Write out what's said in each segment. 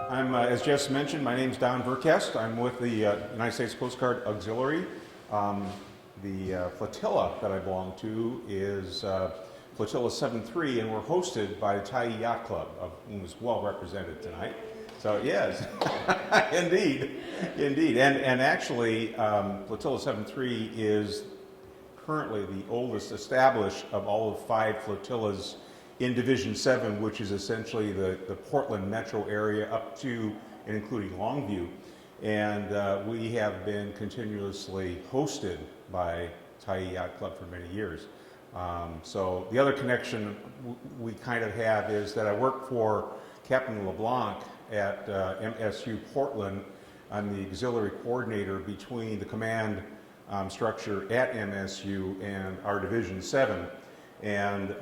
As Jess mentioned, my name's Don Verkest. I'm with the United States Coast Guard Auxiliary. The flotilla that I belong to is Flotilla 73, and we're hosted by the Tyee Yacht Club, of whom is well represented tonight. So yes, indeed, indeed. And actually, Flotilla 73 is currently the oldest established of all of 5 flotillas in Division 7, which is essentially the Portland metro area up to and including Longview. And we have been continuously hosted by Tyee Yacht Club for many years. So the other connection we kind of have is that I work for Captain LeBlanc at MSU Portland. I'm the auxiliary coordinator between the command structure at MSU and our Division 7. And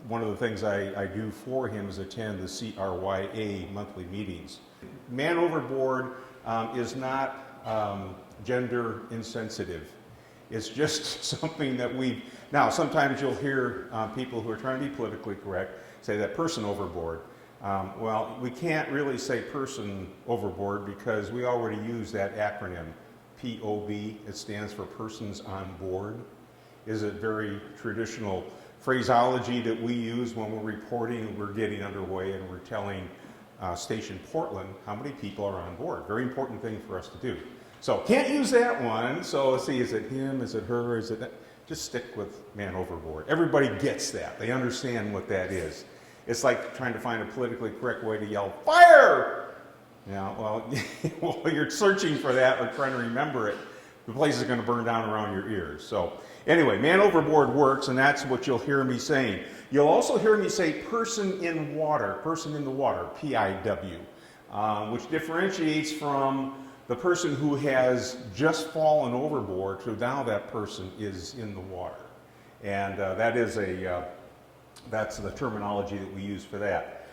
one of the things I do for him is attend the CRYA monthly meetings. Man overboard is not gender insensitive. It's just something that now sometimes you'll hear people who are trying to be politically correct say that person overboard. Well, we can't really say person overboard because we already use that acronym, POB. It stands for persons on board. Is a very traditional phraseology that we use when we're reporting, we're getting underway, and we're telling Station Portland how many people are on board. Very important thing for us to do. So can't use that one. So let's see, is it him, is it her, is it that? Just stick with man overboard. Everybody gets that. They understand what that is. It's like trying to find a politically correct way to yell, fire! Yeah, well, while you're searching for that or trying to remember it, the place is going to burn down around your ears. So anyway, man overboard works, and that's what you'll hear me saying. You'll also hear me say person in water, person in the water, PIW, which differentiates from the person who has just fallen overboard to now that person is in the water. And that's the terminology that we use for that.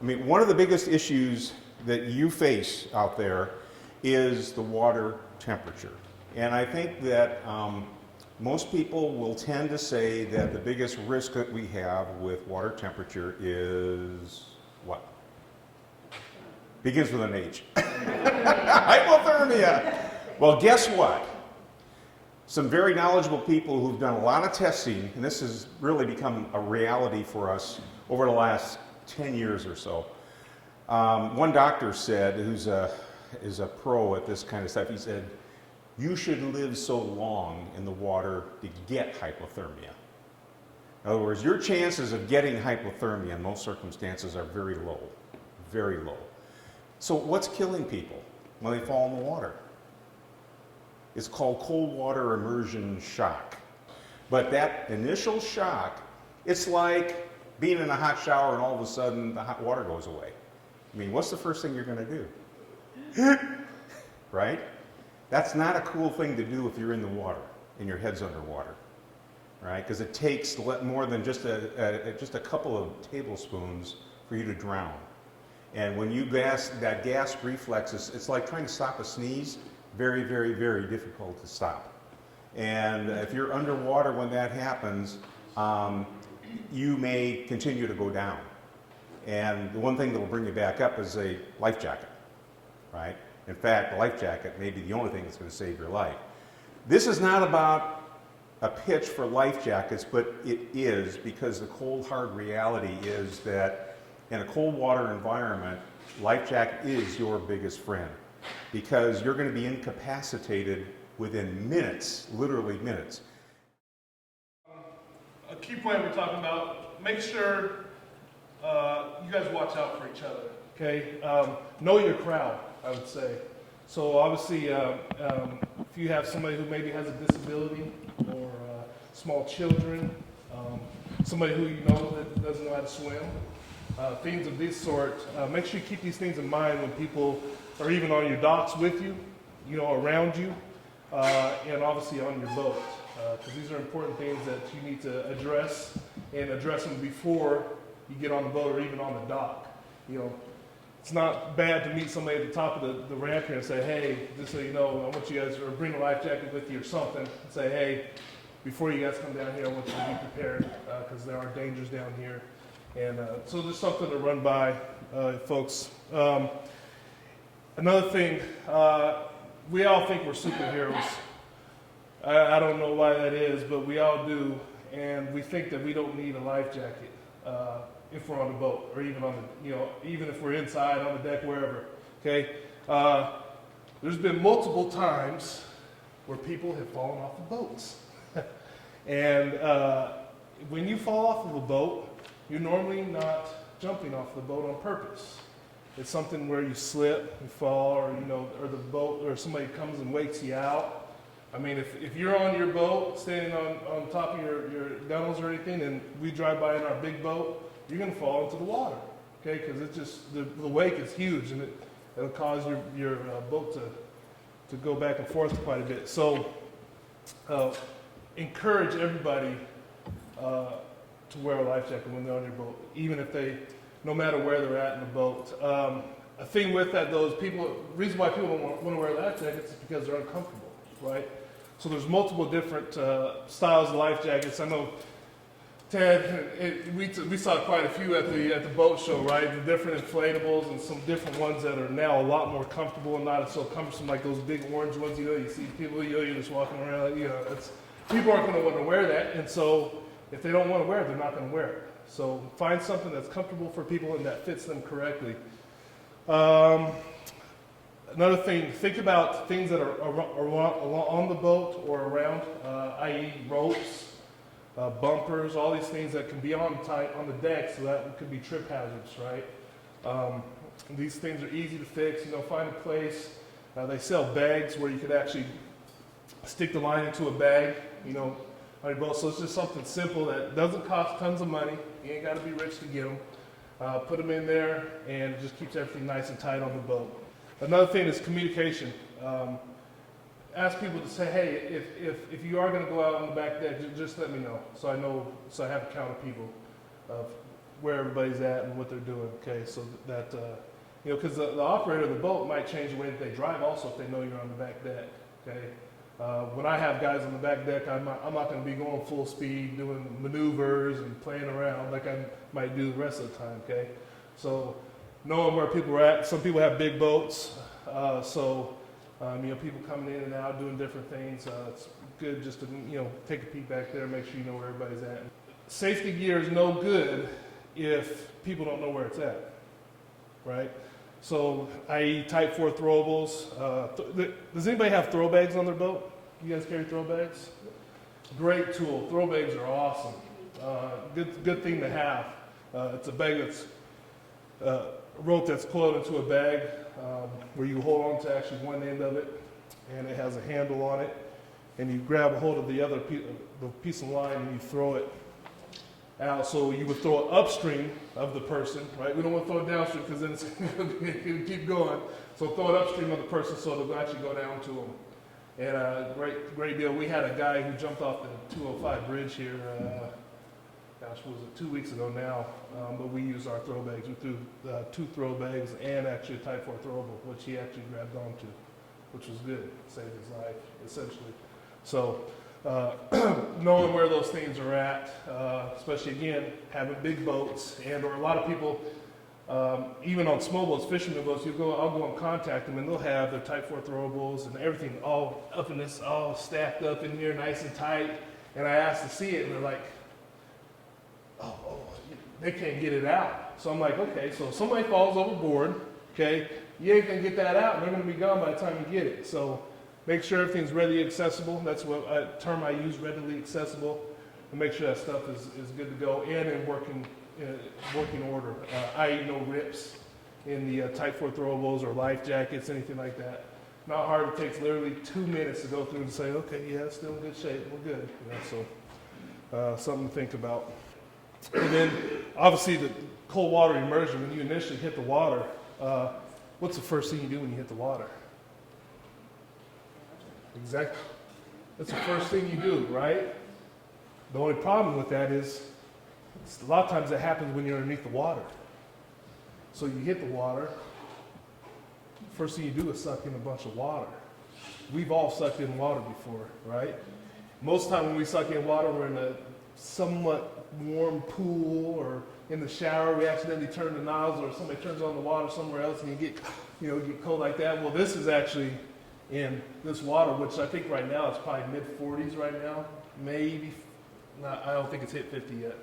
I mean, one of the biggest issues that you face out there is the water temperature. And I think that most people will tend to say that the biggest risk that we have with water temperature is what? Begins with an H. Hypothermia. Well, guess what? Some very knowledgeable people who've done a lot of testing, and this has really become a reality for us over the last 10 years or so. One doctor said, is a pro at this kind of stuff, he said, you should live so long in the water to get hypothermia. In other words, your chances of getting hypothermia in most circumstances are very low, very low. So what's killing people when they fall in the water? It's called cold water immersion shock. But that initial shock, it's like being in a hot shower and all of a sudden the hot water goes away. I mean, what's the first thing you're going to do? Right? That's not a cool thing to do if you're in the water and your head's underwater, right? Because it takes more than just a couple of tablespoons for you to drown. And when you that gas reflex, it's like trying to stop a sneeze. Very, very, very difficult to stop. And if you're underwater when that happens, you may continue to go down. And the one thing that will bring you back up is a life jacket, right? In fact, the life jacket may be the only thing that's going to save your life. This is not about a pitch for life jackets, but it is, because the cold, hard reality is that in a cold water environment, life jacket is your biggest friend, because you're going to be incapacitated within minutes, literally minutes. A key point we're talking about, make sure you guys watch out for each other, okay? Know your crowd, I would say. So obviously, if you have somebody who maybe has a disability or small children, somebody who you know that doesn't know how to swim, things of this sort, make sure you keep these things in mind when people are even on your docks with you, around you, and obviously on your boat. Because these are important things that you need to address, and address them before you get on the boat or even on the dock. It's not bad to meet somebody at the top of the ramp here and say, hey, just so you know, I want you guys to bring a life jacket with you or something, and say, hey, before you guys come down here, I want you to be prepared because there are dangers down here. And so there's something to run by, folks. Another thing, we all think we're superheroes. I don't know why that is, but we all do. And we think that we don't need a life jacket if we're on the boat, or even on the, even if we're inside on the deck, wherever. Okay. There's been multiple times where people have fallen off of boats, and when you fall off of a boat, you're normally not jumping off the boat on purpose. It's something where you slip, you fall, or or the boat, or somebody comes and wakes you out. I mean, if you're on your boat, standing on top of your gunnels or anything, and we drive by in our big boat, you're going to fall into the water, okay? Because it's just, the wake is huge, and it'll cause your boat to go back and forth quite a bit. So encourage everybody to wear a life jacket when they're on your boat, even if no matter where they're at in the boat. A thing with that, though, is reason why people don't want to wear life jackets is because they're uncomfortable, right? So there's multiple different styles of life jackets. I know, Ted, we saw quite a few at the boat show, right? The different inflatables and some different ones that are now a lot more comfortable and not so cumbersome, like those big orange ones. You see people, you're just walking around, people aren't going to want to wear that, and so if they don't want to wear it, they're not going to wear it. So find something that's comfortable for people and that fits them correctly. Another thing, think about things that are on the boat or around, i.e. ropes, bumpers, all these things that can be on the deck, so that could be trip hazards, right? These things are easy to fix. Find a place. They sell bags where you could actually stick the line into a bag, on your boat. So it's just something simple that doesn't cost tons of money. You ain't got to be rich to get them. Put them in there, and it just keeps everything nice and tight on the boat. Another thing is communication. Ask people to say, hey, if you are going to go out on the back deck, just let me know, so I have a count of people of where everybody's at and what they're doing. Okay, so that because the operator of the boat might change the way that they drive also if they know you're on the back deck. Okay, when I have guys on the back deck, I'm not going to be going full speed doing maneuvers and playing around like I might do the rest of the time. Okay, so knowing where people are at. Some people have big boats, so people coming in and out doing different things. It's good just to take a peek back there, make sure you know where everybody's at. Safety gear is no good if people don't know where it's at, right? So, i.e. Type 4 throwables. Does anybody have throw bags on their boat? You guys carry throw bags? Great tool. Throw bags are awesome. Good thing to have. It's a bag that's rope that's coiled into a bag where you hold on to actually one end of it, and it has a handle on it, and you grab a hold of the other piece of line and you throw it out. So you would throw it upstream of the person, right? We don't want to throw it downstream because then it's going to keep going. So throw it upstream of the person so it'll actually go down to them. And great deal. We had a guy who jumped off the 205 bridge here. Was it 2 weeks ago now? But we used our throw bags. We threw 2 throw bags and actually a Type 4 throwable, which he actually grabbed onto, which was good. Saved his life, essentially. So knowing where those things are at, especially again having big boats, or a lot of people, even on small boats, fishermen boats, I'll go and contact them, and they'll have their Type 4 throwables and everything all up in this, all stacked up in here, nice and tight. And I asked to see it, and they're like, oh, they can't get it out. So I'm like, okay, so if somebody falls overboard, okay, you ain't gonna get that out, and they're gonna be gone by the time you get it. So make sure everything's readily accessible. That's what term I use, readily accessible, and make sure that stuff is good to go and in working order. I.e. no rips in the Type 4 throwables or life jackets, anything like that. Not hard. It takes literally 2 minutes to go through and say, okay, yeah, it's still in good shape. We're good. So something to think about. And then, obviously, the cold water immersion, when you initially hit the water, what's the first thing you do when you hit the water? Exactly. That's the first thing you do, right? The only problem with that is, a lot of times that happens when you're underneath the water. So you hit the water, first thing you do is suck in a bunch of water. We've all sucked in water before, right? Most of the time when we suck in water, we're in a somewhat warm pool or in the shower, we accidentally turn the nozzle, or somebody turns on the water somewhere else and you get cold like that. Well, this is actually in this water, which I think right now it's probably mid 40s right now, maybe. Not, I don't think it's hit 50 yet.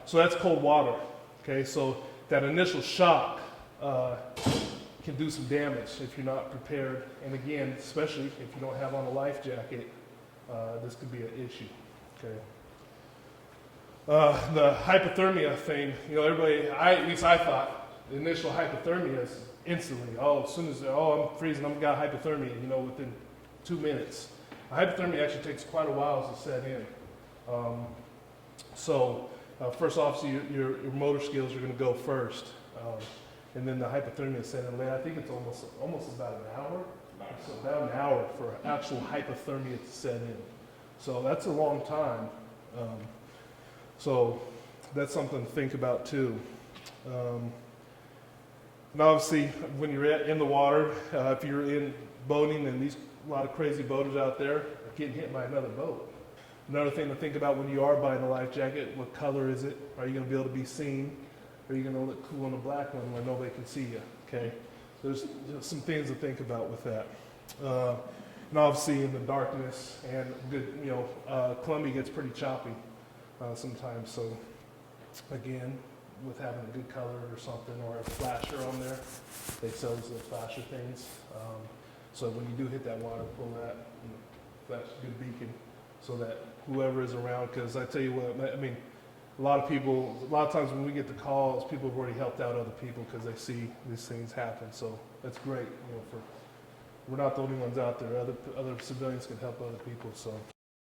So that's cold water. Okay, so that initial shock can do some damage if you're not prepared. And again, especially if you don't have on a life jacket, this could be an issue. Okay. The hypothermia thing, everybody, at least I thought, the initial hypothermia is instantly, as soon as, I'm freezing, I've got hypothermia, within 2 minutes. Hypothermia actually takes quite a while to set in. First off, your motor skills are going to go first. And then the hypothermia set in later. I think it's almost about an hour. So about an hour for actual hypothermia to set in. So that's a long time. So that's something to think about too. And obviously, when you're in the water, if you're in boating, and a lot of crazy boaters out there are getting hit by another boat. Another thing to think about when you are buying a life jacket, what color is it? Are you going to be able to be seen? Or are you going to look cool in a black one where nobody can see you? Okay, there's some things to think about with that. And obviously in the darkness and Columbia gets pretty choppy sometimes. So again, with having a good color or something, or a flasher on there, they sell those flasher things. So when you do hit that water, pull that, flash a good beacon, so that whoever is around. Because I tell you what, I mean, a lot of times when we get the calls, people have already helped out other people because they see these things happen. So that's great. We're not the only ones out there. Other civilians can help other people. So.